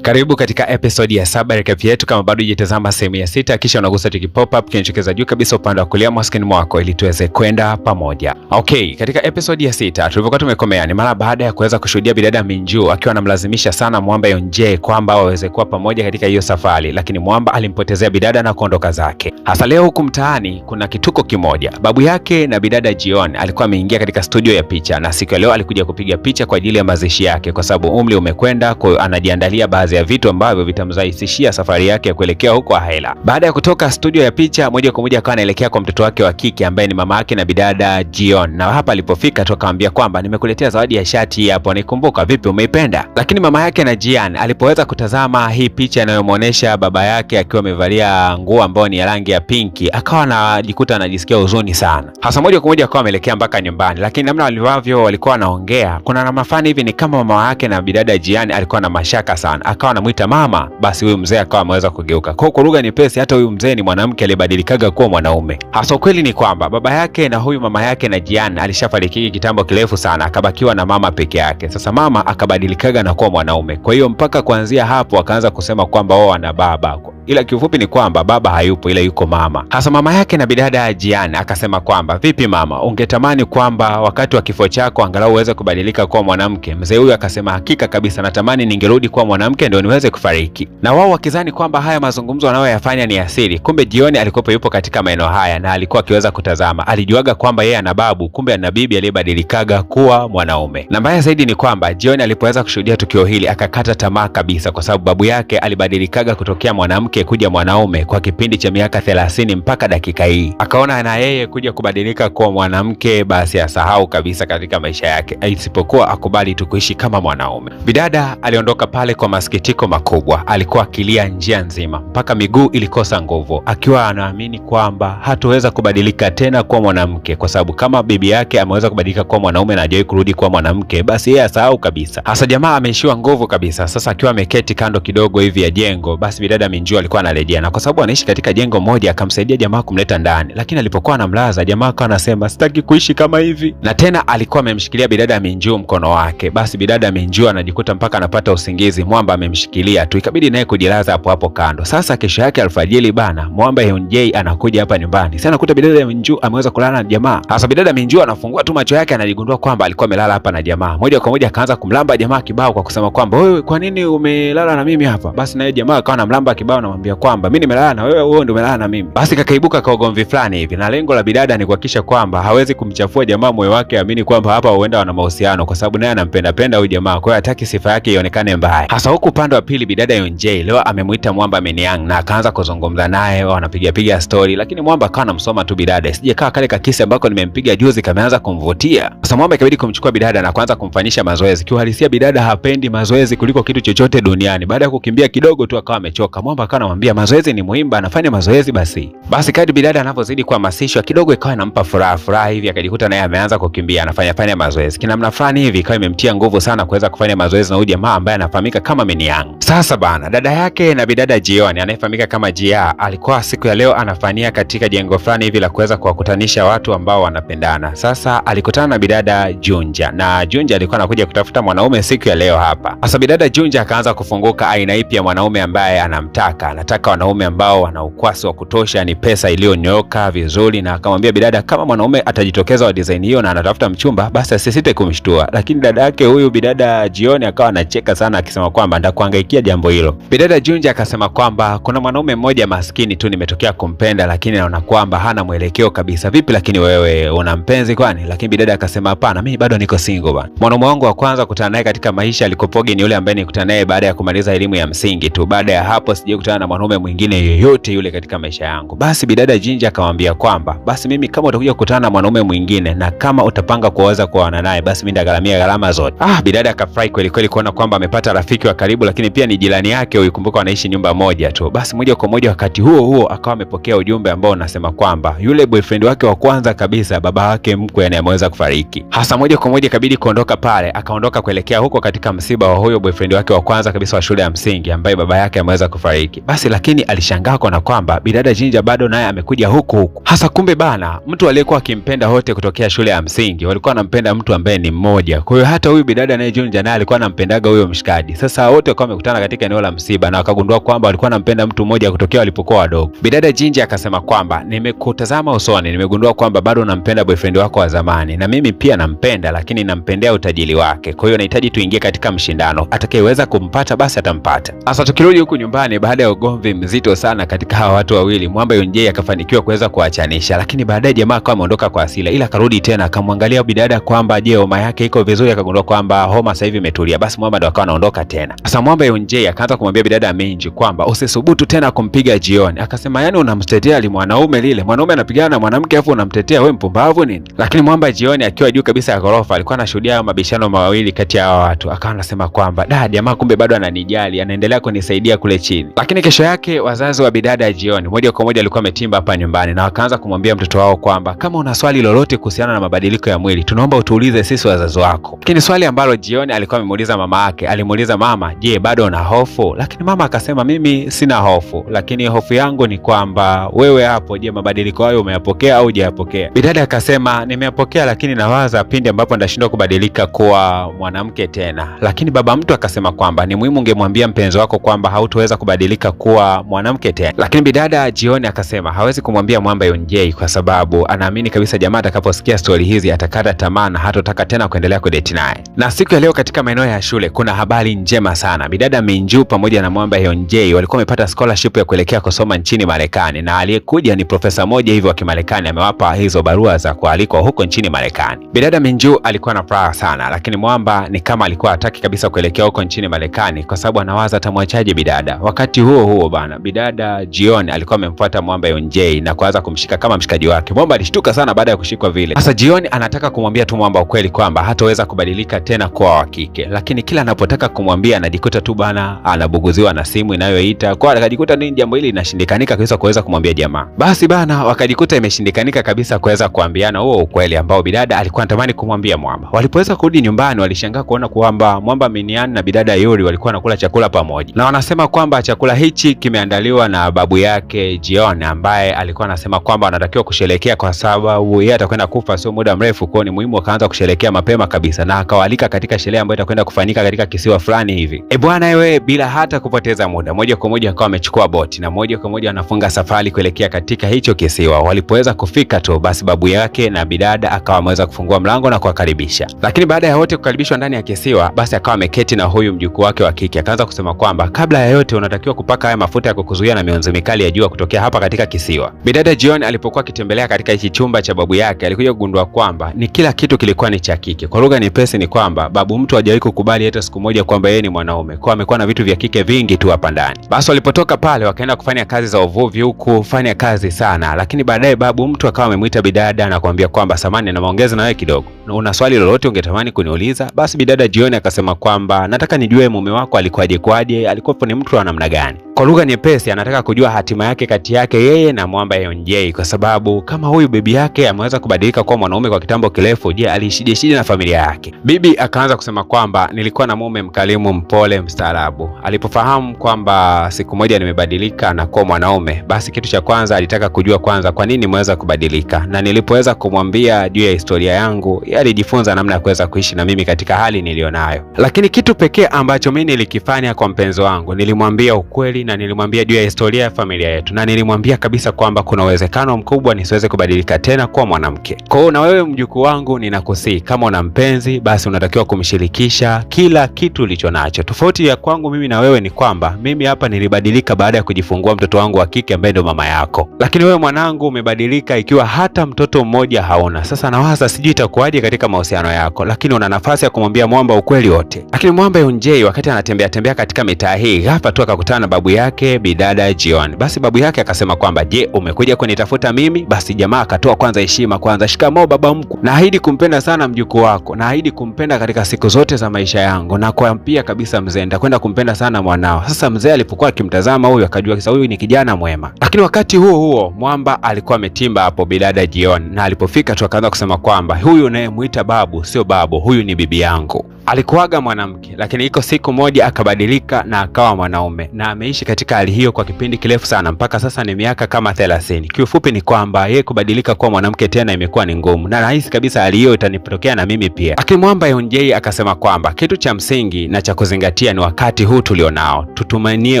Karibu katika episode ya 7 recap yetu. Kama bado hujatazama sehemu ya 6, kisha unagusa tiki pop up kinachokeza juu kabisa upande wa kulia mwa screen mwako ili tuweze kwenda pamoja. Okay, katika episode ya 6 tulivyokuwa tumekomea ni mara baada ya kuweza kushuhudia bidada Minju akiwa anamlazimisha sana Mwamba Yonje kwamba waweze kuwa pamoja katika hiyo safari, lakini Mwamba alimpotezea bidada na kuondoka zake. Hasa leo huku mtaani kuna kituko kimoja. Babu yake na bidada Jion alikuwa ameingia katika studio ya picha, na siku ya leo alikuja kupiga picha kwa ajili ya mazishi yake kwa sababu umri umekwenda, kwa anajiandalia baadhi ya vitu ambavyo vitamrahisishia safari yake ya kuelekea huko Ahela. Baada ya kutoka studio ya picha, moja kwa moja akawa anaelekea kwa mtoto wake wa kike ambaye ni mama yake na bidada Jion. Na hapa alipofika tu akamwambia kwamba nimekuletea zawadi ya shati hapo, nikumbuka vipi, umeipenda? Lakini mama yake na Jian alipoweza kutazama hii picha inayomuonesha baba yake akiwa amevalia nguo ambayo ni ya rangi ya pinki, akawa anajikuta anajisikia huzuni sana. Hasa moja kwa moja akawa ameelekea mpaka nyumbani, lakini namna walikuwa wanaongea kuna namna fulani hivi ni kama mama yake na bidada Jian alikuwa na mashaka sana. Akawa anamuita mama, basi huyu mzee akawa ameweza kugeuka. Kwa lugha nyepesi, hata huyu mzee ni mwanamke aliyebadilikaga kuwa mwanaume. Hasa ukweli ni kwamba baba yake na huyu mama yake na Jian alishafariki kitambo kirefu sana, akabakiwa na mama peke yake. Sasa mama akabadilikaga na kuwa mwanaume. Kwa hiyo mpaka kuanzia hapo akaanza kusema kwamba wao wana baba. Ila kiufupi ni kwamba baba hayupo, ila yuko mama. Hasa mama yake na bidada Jian akasema kwamba vipi mama, ungetamani kwamba wakati wa kifo chako angalau uweze kubadilika kuwa mwanamke? Mzee huyu akasema hakika kabisa, natamani ningerudi kuwa mwanamke ndio niweze kufariki. Na wao wakizani kwamba haya mazungumzo wanayoyafanya ni asili, kumbe Jion alikuwa yupo katika maeneo haya na alikuwa akiweza kutazama. Alijuaga kwamba yeye ana babu, kumbe ana bibi aliyebadilikaga kuwa mwanaume. Na mbaya zaidi ni kwamba Jion alipoweza kushuhudia tukio hili akakata tamaa kabisa, kwa sababu babu yake alibadilikaga kutokea mwanamke kuja mwanaume kwa kipindi cha miaka 30 mpaka dakika hii. Akaona na yeye kuja kubadilika kuwa mwanamke basi asahau kabisa katika maisha yake, isipokuwa akubali tu kuishi kama mwanaume. Bidada aliondoka pale kwa masikitiko makubwa, alikuwa akilia njia nzima mpaka miguu ilikosa nguvu, akiwa anaamini kwamba hataweza kubadilika tena kuwa mwanamke, kwa sababu kama bibi yake ameweza kubadilika kuwa mwanaume na hajawahi kurudi kuwa mwanamke, basi yeye asahau kabisa. Hasa jamaa ameishiwa nguvu kabisa. Sasa akiwa ameketi kando kidogo hivi ya jengo, basi bidada Minju alikuwa anarejea, na kwa sababu anaishi katika jengo moja akamsaidia jamaa kumleta ndani. Lakini alipokuwa anamlaza, jamaa akawa anasema sitaki kuishi kama hivi, na tena alikuwa amemshikilia bidada Minju mkono wake. Basi bidada Minju anajikuta mpaka anapata usingizi, Mwamba amemshikilia tu, ikabidi naye kujilaza hapo hapo kando. Sasa kesho yake alfajiri bana, Mwamba Yonje anakuja hapa nyumbani. Sasa anakuta bidada Minju ameweza kulala na jamaa. Sasa bidada Minju anafungua tu macho yake, anajigundua kwamba alikuwa amelala hapa na jamaa. Moja kwa moja akaanza kumlamba jamaa kibao kwa kusema kwamba wewe, kwa nini umelala na mimi hapa? Basi naye jamaa akawa anamlamba kibao, anamwambia kwamba mimi nimelala na wewe ndio umelala na mimi. Basi kakaibuka kwa ugomvi fulani hivi, na lengo la bidada ni kuhakikisha kwamba hawezi kumchafua jamaa moyo wake, amini kwamba hapa huenda wana mahusiano, kwa sababu naye anampenda huyu jamaa, kwa hiyo hataki sifa yake ionekane mbaya. Hasa huku upande wa pili bidada Yonje leo amemuita Mwamba Meniang na akaanza kuzungumza naye, wanapiga story, lakini Mwamba akawa anamsoma tu bidada, sije kaa kale kakisi ambako nimempiga juzi kameanza kumvutia. Sasa Mwamba ikabidi kumchukua bidada na kuanza kumfanyisha mazoezi. Kiuhalisia bidada hapendi mazoezi kuliko kitu chochote duniani. Baada ya kukimbia kidogo tu akawa amechoka. Mwamba akawa anamwambia mazoezi ni muhimu, anafanya mazoezi basi. Basi kadri bidada anavyozidi kuhamasishwa kidogo ikawa inampa furaha hivi, akajikuta naye ameanza kukimbia, anafanya mazoezi. Kinamna fulani hivi ikawa imemtia nguvu sana kuweza kufanya mazoezi na huyu jamaa ambaye anafahamika kama Meniang. Sasa bana, dada yake na bidada Jion anayefahamika kama Jia alikuwa siku ya leo anafanyia katika jengo fulani hivi la kuweza kuwakutanisha watu ambao wanapendana. Sasa alikutana na bidada Junja, na Junja alikuwa anakuja kutafuta mwanaume siku ya leo hapa. Sasa bidada Junja akaanza kufunguka aina ipi ya mwanaume ambaye anamtaka. Anataka wanaume ambao wana ukwasi wa kutosha, ni pesa iliyonyoka vizuri, na akamwambia bidada kama mwanaume atajitokeza wa design hiyo na anatafuta mchumba basi asisite kumshtua. Lakini dada yake huyu bidada Jion akawa anacheka sana akisema kwamba ndakuhangaikia jambo hilo. Bidada Junja akasema kwamba kuna mwanaume mmoja maskini tu nimetokea kumpenda, lakini naona kwamba hana mwelekeo kabisa. Vipi lakini wewe una mpenzi kwani? Lakini bidada akasema hapana, mimi bado niko single bana. Mwanaume wangu wa kwanza kukutana naye katika maisha alikopogi ni yule ambaye nilikutana naye baada ya kumaliza elimu ya msingi tu. Baada ya hapo sije kukutana na mwanaume mwingine yoyote yule katika maisha yangu. Basi bidada Jinja akamwambia kwamba basi mimi kama utakuja kukutana na mwanaume mwingine na kama utapanga kuweza kuoana naye basi mimi ndagharamia gharama zote. Bidada akafurahi kweli kweli kuona kwamba amepata rafiki wa karibu, lakini pia ni jirani yake, uikumbuka wanaishi nyumba moja tu. Basi moja kwa moja wakati huo akawa amepokea ujumbe ambao unasema kwamba yule boyfriend wake wa kwanza kabisa, baba wake mkwe, ameweza kufariki. Hasa moja kwa moja kabidi kuondoka pale, akaondoka kuelekea huko katika msiba wa huyo boyfriend wake wa kwanza kabisa wa shule ya msingi ambaye baba yake ameweza kufariki. Basi lakini alishangaa kwa kwamba bidada Jinja bado naye amekuja huku. Hasa kumbe bana, mtu aliyekuwa akimpenda wote kutokea shule ya msingi walikuwa wanampenda mtu ambaye ni mmoja. Kwa hiyo hata huyu bidada naye Jinja naye alikuwa anampendaga huyo mshikaji. Sasa wote wakawa wamekutana katika eneo la msiba na wakagundua kwamba walikuwa wanampenda mtu mmoja kutokea walipokuwa wadogo. Bidada Jinja akasema kwamba nimekutazama usoni, nimegundua kwamba bado unampenda boyfriend wako wa zamani, na mimi pia nampenda, lakini nampendea utajiri wake. Kwa hiyo nahitaji tuingie katika mshindano, atakayeweza kumpata basi atampata. Sasa tukirudi huku nyumbani, baada ya ugomvi mzito sana katika hawa watu wawili, Mwamba Yunjei akafanikiwa kuweza kuachanisha, lakini baadaye jamaa akawa ameondoka kwa hasira, ila akarudi tena akamwangalia bidada kwamba je, homa yake iko vizuri, akagundua kwamba homa sasa hivi imetulia. Basi Mwamba ndo akawa anaondoka tena. Sasa Mwamba Yunjei akaanza kumwambia bidada Minji kwamba usisubutu tena kumpiga jioni. Akasema yani unamtetea li mwanaume lile, mwanaume anapigana na mwanamke afu unamtetea, wewe mpumbavu nini? Lakini Mwamba jioni akiwa juu kabisa ya ghorofa alikuwa anashuhudia mabishano mawili kati ya watu, akawa anasema kwamba da, jamaa kumbe bado ananijali, anaendelea kunisaidia kule chini. Lakini kesho yake wazazi wa bidada jioni moja kwa moja alikuwa ametimba hapa nyumbani na wakaanza kumwambia mtoto wao kwamba kama una swali lolote kuhusiana na mabadiliko ya mwili tunaomba utuulize sisi wazazi wako. Lakini swali ambalo jioni alikuwa amemuuliza mama yake, alimuuliza mama, je, bado una hofu? Lakini mama akasema mimi sina hofu, lakini hofu yangu ni kwamba wewe hapo, je, mabadiliko hayo umeyapokea au hujayapokea? Bidada akasema nimeyapokea, lakini nawaza pindi ambapo ndashindwa kubadilika kuwa mwanamke tena. Lakini baba mtu akasema kwamba ni muhimu ungemwambia mpenzi wako kwamba hautoweza kubadilika kuwa mwanamke tena. Lakini bidada jioni akasema hawezi kumwambia Mwamba Yunjei kwa sababu anaamini kabisa jamaa atakaposikia stori hizi atakata tamaa na hatotaka tena kuendelea kudate naye. Na siku ya leo katika maeneo ya shule kuna habari njema sana. Bidada Minju pamoja na Mwamba Yunjei walikuwa wamepata scholarship ya kuelekea kusoma nchini Marekani, na aliyekuja ni profesa moja hivyo wa Kimarekani, amewapa hizo barua za kualikwa huko nchini Marekani. Bidada Minju alikuwa na furaha sana, lakini Mwamba ni kama alikuwa hataki kabisa kuelekea huko nchini Marekani kwa sababu anawaza atamwachaje bidada. Wakati huo huo bana, bidada jioni alikuwa amemfuata Mwamba Yunjei na kuanza kumshika kama mshikaji wake. Mwamba alishtuka sana baada ya kushikwa vile. Sasa jioni anataka kumwambia tu Mwamba ukweli kwamba hataweza kubadilika tena kuwa wa kike, lakini kila anapotaka kumwambia anajikuta tu bana anabuguziwa na simu inayoita. Kwa akajikuta nini jambo hili linashindikanika kabisa kuweza kumwambia jamaa. Basi bana wakajikuta imeshindikanika kabisa kuweza kuambiana huo ukweli ambao bidada alikuwa anatamani kumwambia Mwamba. Walipoweza kurudi nyumbani walishangaa kuona kwamba Mwamba Minian na bidada Yuri walikuwa wanakula chakula pamoja. Na wanasema kwamba chakula hichi kimeandaliwa na babu yake Jion, ambaye alikuwa anasema kwamba anatakiwa kusherehekea kwa sababu yeye atakwenda kufa sio muda mrefu, kwa ni muhimu akaanza kusherehekea mapema kabisa, na akawalika katika sherehe ambayo itakwenda kufanyika katika kisiwa fulani hivi. Bwana wewe, bila hata kupoteza muda moja kwa moja akawa amechukua boti na moja kwa moja anafunga safari kuelekea katika hicho kisiwa. Walipoweza kufika tu basi babu yake na bidada akawa ameweza kufungua mlango na kuwakaribisha. Lakini baada ya wote kukaribishwa ndani ya kisiwa, basi akawa ameketi na huyu mjukuu wake wa kike, akaanza kusema kwamba kabla ya yote unatakiwa kupaka haya mafuta ya kukuzuia na mionzi mikali ya jua kutokea hapa katika kisiwa. Bidada Jion alipokuwa akitembelea katika hichi chumba cha babu yake alikuja kugundua kwamba ni kila kitu kilikuwa ni cha kike. Kwa lugha nyepesi ni kwamba babu mtu hajawahi kukubali hata siku moja kwamba yeye ni mwanaume, kwa amekuwa na vitu vya kike vingi tu hapa ndani. Basi walipotoka pale wakaenda kufanya kazi za uvuvi huku, kufanya kazi sana, lakini baadaye babu mtu akawa amemuita bidada na kumwambia kwamba samani na maongezi na wewe kidogo, una swali lolote ungetamani kuniuliza? Basi bidada Jioni akasema kwamba nataka nijue mume wako alikuwaje kwaje, alikuwa ni mtu wa namna gani. Kwa lugha nyepesi anataka kujua hatima yake kati yake yeye na Mwamba Yunjei, kwa sababu kama huyu bibi yake ameweza kubadilika kuwa mwanaume kwa kitambo kirefu, je, alishije na familia yake? Bibi akaanza kusema kwamba nilikuwa na mume mkalimu, mpole, mstaarabu. Alipofahamu kwamba siku moja nimebadilika na kuwa mwanaume, basi kitu cha kwanza alitaka kujua kwanza kwa nini nimeweza kubadilika, na nilipoweza kumwambia juu ya historia yangu, yeye alijifunza namna ya kuweza kuishi na mimi katika hali nilionayo. Lakini kitu pekee ambacho mimi nilikifanya kwa mpenzi wangu, nilimwambia ukweli na nilimwambia juu ya historia ya familia yetu, na nilimwambia kabisa kwamba kuna uwezekano mkubwa nisiweze kubadilika tena kuwa mwanamke. Kwa hiyo na wewe mjukuu wangu, ninakusihi kama una mpenzi basi unatakiwa kumshirikisha kila kitu ulicho nacho. Tofauti ya kwangu mimi na wewe ni kwamba mimi hapa nilibadilika baada ya kujifungua mtoto wangu wa kike ambaye ndo mama yako, lakini wewe mwanangu umebadilika ikiwa hata mtoto mmoja hauna. Sasa nawaza sijui itakuwaje katika mahusiano yako, lakini una nafasi ya kumwambia Mwamba ukweli wote. Lakini Mwamba Yunjei wakati anatembea katika mitaa hii, ghafla tu akakutana na babu yake bidada Jion. Basi babu yake akasema kwamba je, umekuja kunitafuta mimi? Basi jamaa akatoa kwanza heshima kwanza, shikamoo baba mkuu, naahidi kumpenda sana mjukuu wako, naahidi kumpenda katika siku zote za maisha yangu, na kuambia kabisa mzee nitakwenda kumpenda sana mwanao. Sasa mzee alipokuwa akimtazama huyu akajua kisa huyu ni kijana mwema. Lakini wakati huo Mwamba alikuwa ametimba hapo bidada Jion, na alipofika tu akaanza kusema kwamba huyu unayemuita babu sio babu, huyu ni bibi yangu. Alikuwaga mwanamke, lakini iko siku moja akabadilika na akawa mwanaume, na ameishi katika hali hiyo kwa kipindi kirefu sana, mpaka sasa ni miaka kama 30. Kiufupi ni kwamba yeye kubadilika kuwa mwanamke tena imekuwa ni ngumu, na rahisi kabisa hali hiyo itanipotokea na mimi pia. Akimwomba Yonjay akasema kwamba kitu cha msingi na cha kuzingatia ni wakati huu tulionao, tutumanie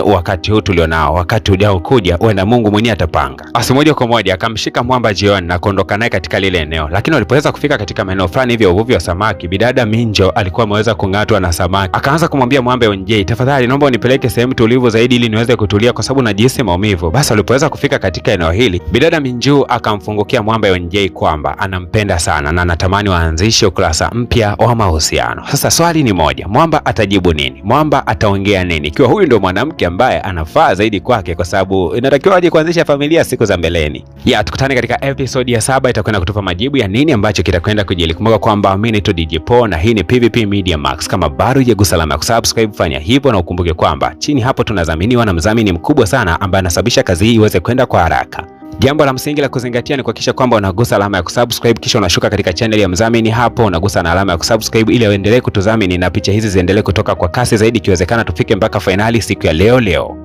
wakati huu tulionao, wakati ujao kuja huenda Mungu mwenyewe atapanga. Basi moja kwa moja akamshika mwamba jioni na kuondoka naye katika lile eneo, lakini walipoweza kufika katika maeneo fulani hivi ya uvuvi wa samaki, bidada Minjo alikuwa ameweza kung'atwa na samaki. Akaanza kumwambia mwamba Yonjay, tafadhali naomba unipeleke sehemu tulivu zaidi ili niweze kutulia kwa sababu najihisi maumivu. Basi walipoweza kufika katika eneo hili, bidada Minjo akamfungukia mwamba Yonjay kwamba anampenda sana na anatamani waanzishe ukurasa mpya wa mahusiano. Sasa swali ni moja, mwamba atajibu nini? Mwamba ataongea nini ikiwa huyu ndio mwanamke ambaye anafaa zaidi kwake, kwa sababu inatakiwa aje kuanzisha familia siku za mbeleni. Tukutane katika episode ya 7 itakwenda kutupa majibu ya nini ambacho kitakwenda kujili. Kumbuka kwamba mimi ni DJ Paul na hii ni PVP Media Max. Kama bado hujagusa alama ya kusubscribe, fanya hivyo, na ukumbuke kwamba chini hapo tunadhaminiwa na mdhamini mkubwa sana ambaye anasababisha kazi hii iweze kwenda kwa haraka. Jambo la msingi la kuzingatia ni kuhakikisha kwamba unagusa alama ya kusubscribe, kisha unashuka katika channel ya mdhamini. Hapo unagusa na alama ya kusubscribe ili uendelee kutudhamini na picha hizi ziendelee kutoka kwa kasi zaidi, ikiwezekana tufike mpaka finali siku ya leo.